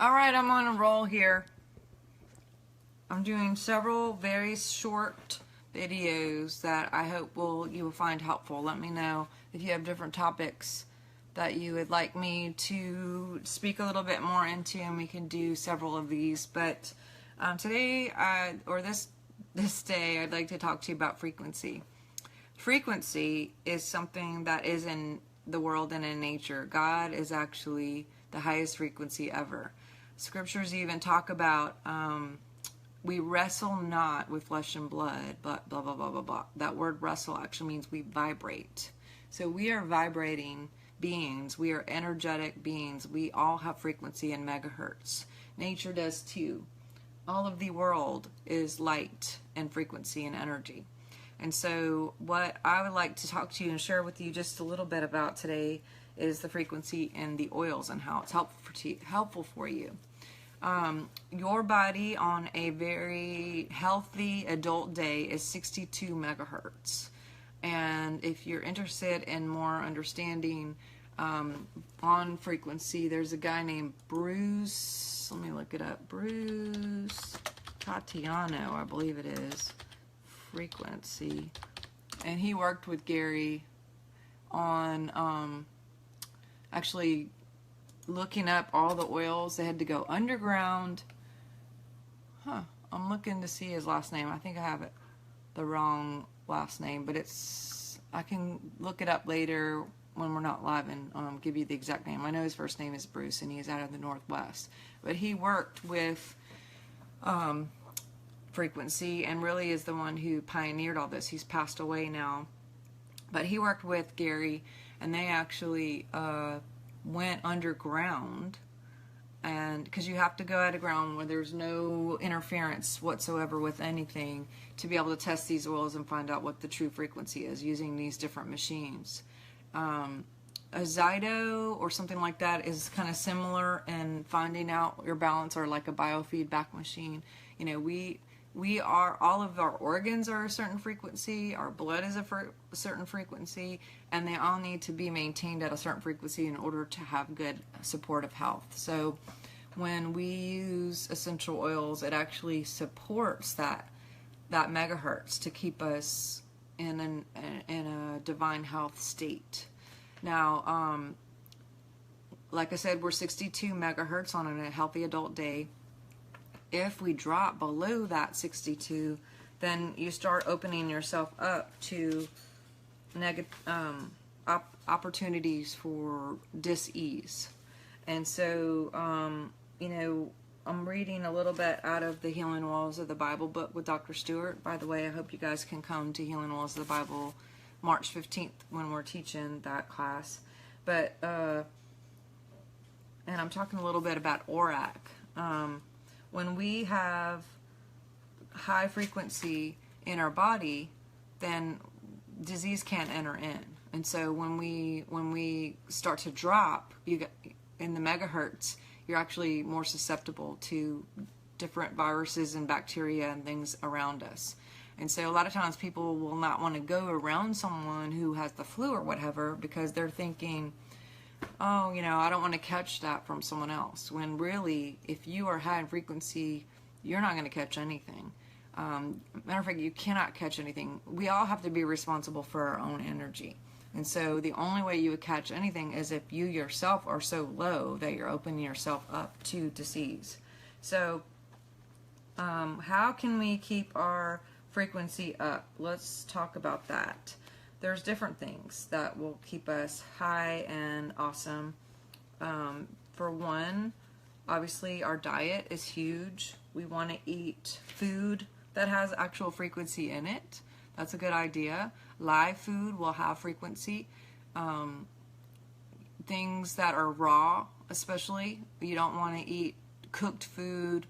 Alright, I'm on a roll here. I'm doing several very short videos that I hope you will find helpful. Let me know if you have different topics that you would like me to speak a little bit more into, and we can do several of these. But today, this day, I'd like to talk to you about frequency. Frequency is something that is in the world and in nature. God is actually the highest frequency ever. Scriptures even talk about we wrestle not with flesh and blood, but blah, blah, blah, blah, blah. That word wrestle actually means we vibrate. So we are vibrating beings. We are energetic beings. We all have frequency in megahertz. Nature does too. All of the world is light and frequency and energy. And so what I would like to talk to you and share with you just a little bit about today is the frequency in the oils and how it's helpful for you. Your body on a very healthy adult day is 62 megahertz. And if you're interested in more understanding on frequency, there's a guy named Bruce, let me look it up, Bruce Tatiano, I believe it is, frequency. And he worked with Gary on actually looking up all the oils. They had to go underground. I'm looking to see his last name. I think I have the wrong last name, but I can look it up later when we're not live and give you the exact name. I know his first name is Bruce, and he's out of the Northwest. But he worked with frequency and really is the one who pioneered all this. He's passed away now. But he worked with Gary, and they actually went underground, and because you have to go underground where there's no interference whatsoever with anything to be able to test these oils and find out what the true frequency is using these different machines. A Zyto or something like that is kind of similar in finding out your balance, or like a biofeedback machine. You know, we are, all of our organs are a certain frequency, our blood is a certain frequency, and they all need to be maintained at a certain frequency in order to have good supportive health. So when we use essential oils, it actually supports that megahertz to keep us in a divine health state. Now, like I said, we're 62 megahertz on a healthy adult day. If we drop below that 62, then you start opening yourself up to opportunities for dis-ease. And so, you know, I'm reading a little bit out of the Healing Oils of the Bible book with Dr. Stewart. By the way, I hope you guys can come to Healing Oils of the Bible March 15th when we're teaching that class. But, and I'm talking a little bit about ORAC. When we have high frequency in our body, then disease can't enter in. And so when we start to drop in the megahertz, you're actually more susceptible to different viruses and bacteria and things around us. And so a lot of times people will not want to go around someone who has the flu or whatever, because they're thinking, oh, you know, I don't want to catch that from someone else. When really, if you are high in frequency, you're not going to catch anything. Matter of fact, you cannot catch anything. We all have to be responsible for our own energy. And so the only way you would catch anything is if you yourself are so low that you're opening yourself up to disease. So how can we keep our frequency up? Let's talk about that. There's different things that will keep us high and awesome. For one, obviously our diet is huge. We want to eat food that has actual frequency in it. That's a good idea. Live food will have frequency. Things that are raw, especially. You don't want to eat cooked food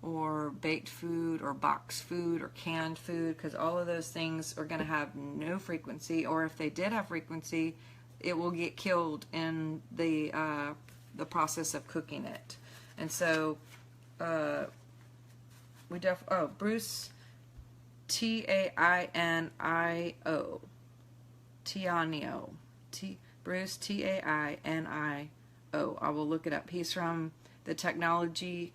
or baked food or boxed food or canned food, because all of those things are going to have no frequency, or if they did have frequency, it will get killed in the process of cooking it. And so Bruce Tainio, Bruce Tainio. I will look it up. He's from the technology,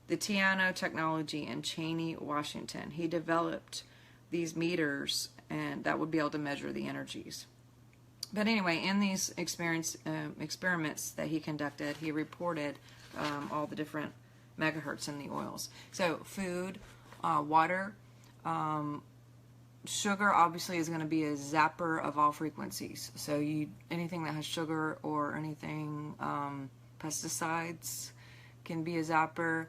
the Tiano technology in Cheney, Washington. He developed these meters and that would be able to measure the energies. But anyway, in these experiments that he conducted, he reported all the different megahertz in the oils. So food, water, sugar obviously is going to be a zapper of all frequencies. So anything that has sugar or anything pesticides can be a zapper.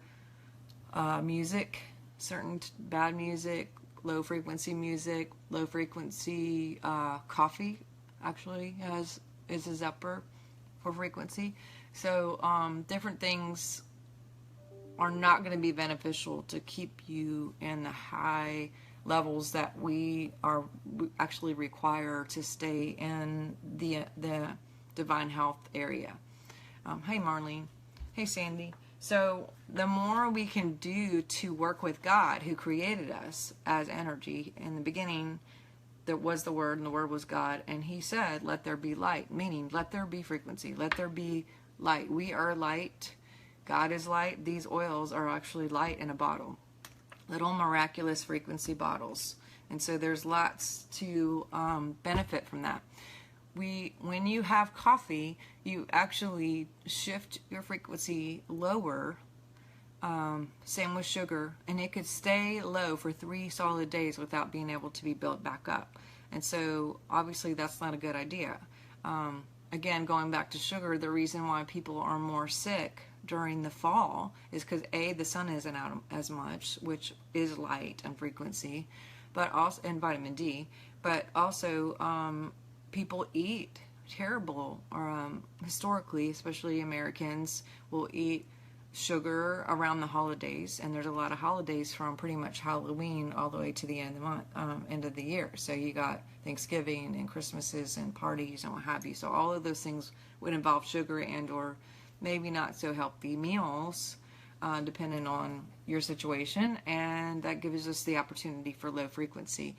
Music, certain bad music, low frequency coffee actually is a zapper for frequency. So different things are not going to be beneficial to keep you in the high levels that we actually require to stay in the divine health area. Hey Marlene, hey Sandy. So the more we can do to work with God who created us as energy, in the beginning there was the Word and the Word was God, and he said let there be light, meaning let there be frequency, let there be light. We are light, God is light. These oils are actually light in a bottle, little miraculous frequency bottles, and so there's lots to benefit from that. When you have coffee, you actually shift your frequency lower. Same with sugar, and it could stay low for 3 solid days without being able to be built back up. And so obviously that's not a good idea. Again, going back to sugar, the reason why people are more sick during the fall is because the sun isn't out as much, which is light and frequency, but also and vitamin D, but also people eat terrible, or historically, especially Americans, will eat sugar around the holidays, and there's a lot of holidays from pretty much Halloween all the way to the end of the month, end of the year. So you got Thanksgiving and Christmases and parties and what have you. So all of those things would involve sugar and or maybe not so healthy meals, depending on your situation, and that gives us the opportunity for low frequency,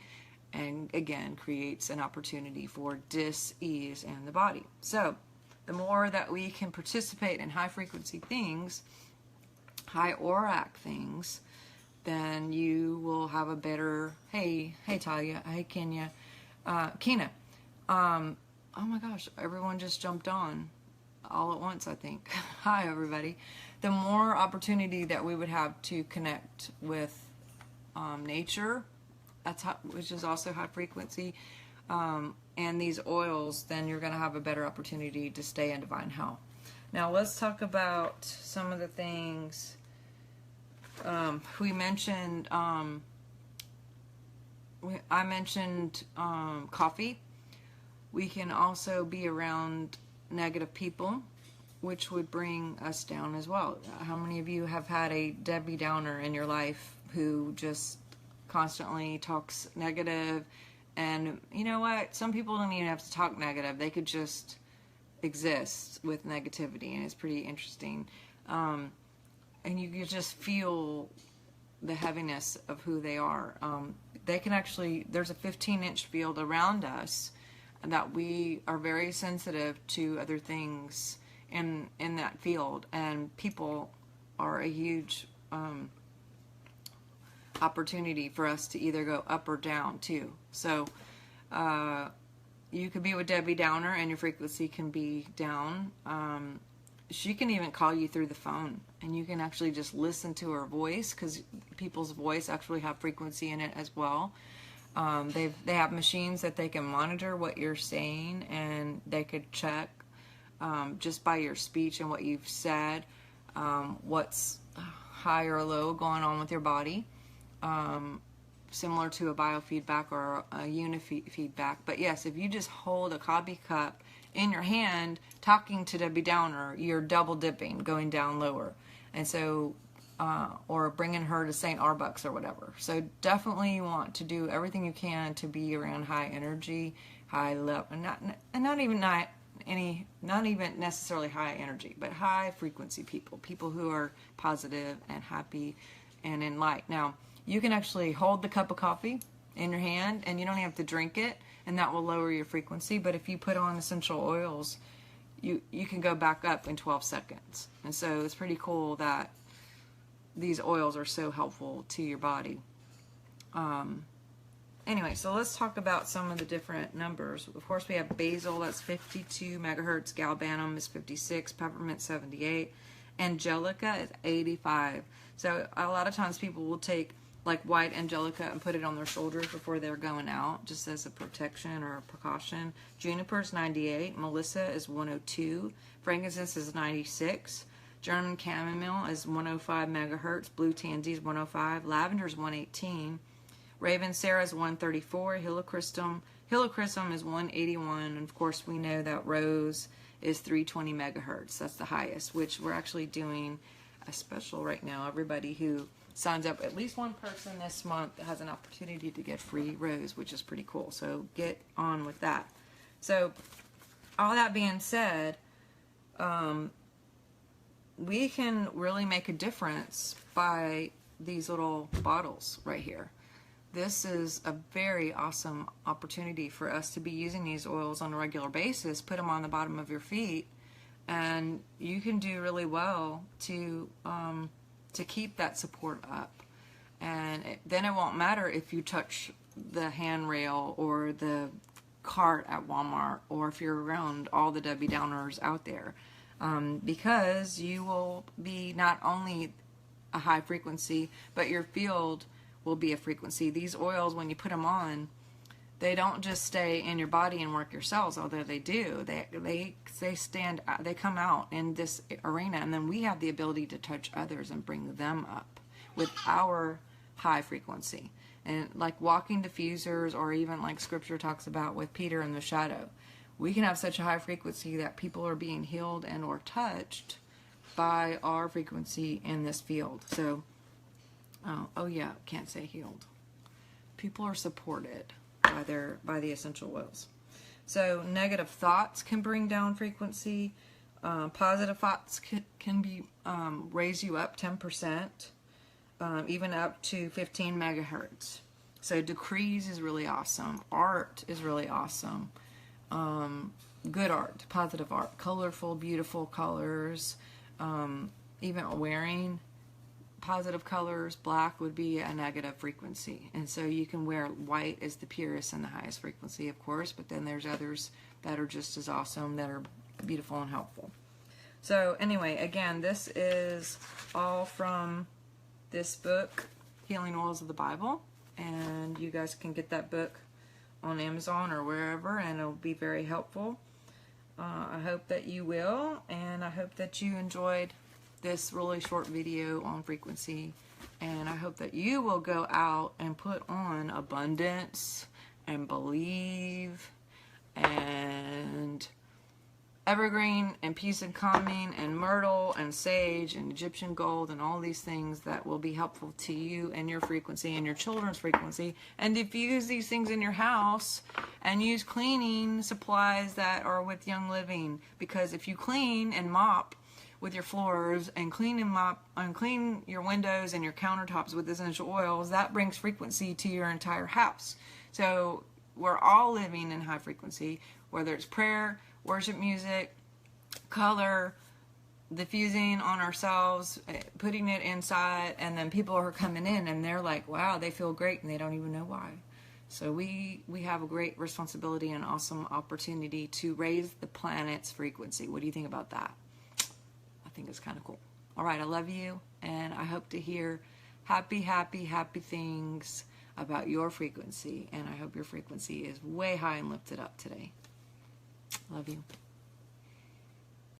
and again creates an opportunity for dis-ease in the body. So the more that we can participate in high frequency things, high auric things, then you will have a better, hey Talia, hey Kenya, Kina, oh my gosh, everyone just jumped on all at once, I think. Hi everybody. The more opportunity that we would have to connect with nature, which is also high frequency, and these oils, then you're going to have a better opportunity to stay in divine health. Now let's talk about some of the things we mentioned. I mentioned coffee. We can also be around negative people, which would bring us down as well. How many of you have had a Debbie Downer in your life who just constantly talks negative? And you know what? Some people don't even have to talk negative. They could just exist with negativity, and it's pretty interesting. And you can just feel the heaviness of who they are. They can actually, there's a 15-inch field around us that we are very sensitive to other things in that field, and people are a huge opportunity for us to either go up or down too. So you could be with Debbie Downer and your frequency can be down. She can even call you through the phone, and you can actually just listen to her voice, because people's voice actually have frequency in it as well. They have machines that they can monitor what you're saying, and they could check just by your speech and what you've said, what's high or low going on with your body, similar to a biofeedback or a unifeedback. But yes, if you just hold a coffee cup in your hand talking to Debbie Downer, you're double dipping, going down lower. And so or bringing her to St. Arbuck's or whatever. So definitely you want to do everything you can to be around high energy, high level, not even necessarily high energy, but high frequency people who are positive and happy and in light. Now, you can actually hold the cup of coffee in your hand, and you don't have to drink it, and that will lower your frequency. But if you put on essential oils, you can go back up in 12 seconds. And so it's pretty cool that these oils are so helpful to your body. Anyway, so let's talk about some of the different numbers. Of course, we have basil, that's 52 megahertz. Galbanum is 56. Peppermint, 78. Angelica is 85. So a lot of times people will take like white angelica and put it on their shoulders before they're going out, just as a protection or a precaution. Juniper is 98. Melissa is 102. Frankincense is 96. German chamomile is 105 megahertz. Blue tansy is 105. Lavender is 118. Raven Sarah is 134. Helichrysum is 181. And of course, we know that rose is 320 megahertz. That's the highest, which we're actually doing a special right now. Everybody who signs up, at least one person this month, has an opportunity to get free rose, which is pretty cool. So get on with that. So all that being said, we can really make a difference by these little bottles right here. This is a very awesome opportunity for us to be using these oils on a regular basis. Put them on the bottom of your feet, and you can do really well to keep that support up. And then it won't matter if you touch the handrail or the cart at Walmart, or if you're around all the Debbie Downers out there, because you will be not only a high frequency, but your field will be a frequency. These oils, when you put them on, they don't just stay in your body and work your cells, although they do. They come out in this arena, and then we have the ability to touch others and bring them up with our high frequency. And like walking diffusers, or even like scripture talks about with Peter in the shadow, we can have such a high frequency that people are being healed and or touched by our frequency in this field. So oh yeah, can't say healed. People are supported by the essential oils. So negative thoughts can bring down frequency. Positive thoughts can be raise you up 10%, even up to 15 megahertz. So decrees is really awesome. Art is really awesome. Good art, positive art, colorful, beautiful colors. Even wearing positive colors, black would be a negative frequency. And so you can wear white as the purest and the highest frequency, of course, but then there's others that are just as awesome, that are beautiful and helpful. So anyway, again, this is all from this book, Healing Oils of the Bible, and you guys can get that book on Amazon or wherever, and it'll be very helpful. I hope that you will, and I hope that you enjoyed this really short video on frequency, and I hope that you will go out and put on abundance and believe and evergreen and peace and calming and myrtle and sage and Egyptian gold and all these things that will be helpful to you and your frequency and your children's frequency. And diffuse these things in your house and use cleaning supplies that are with Young Living, because if you clean and mop with your floors and clean and mop and clean your windows and your countertops with essential oils, that brings frequency to your entire house. So we're all living in high frequency, whether it's prayer, worship music, color, diffusing on ourselves, putting it inside, and then people are coming in and they're like, wow, they feel great, and they don't even know why. So we have a great responsibility and awesome opportunity to raise the planet's frequency. What do you think about that? I think it's kind of cool. All right, I love you, and I hope to hear happy, happy, happy things about your frequency, and I hope your frequency is way high and lifted up today. Love you.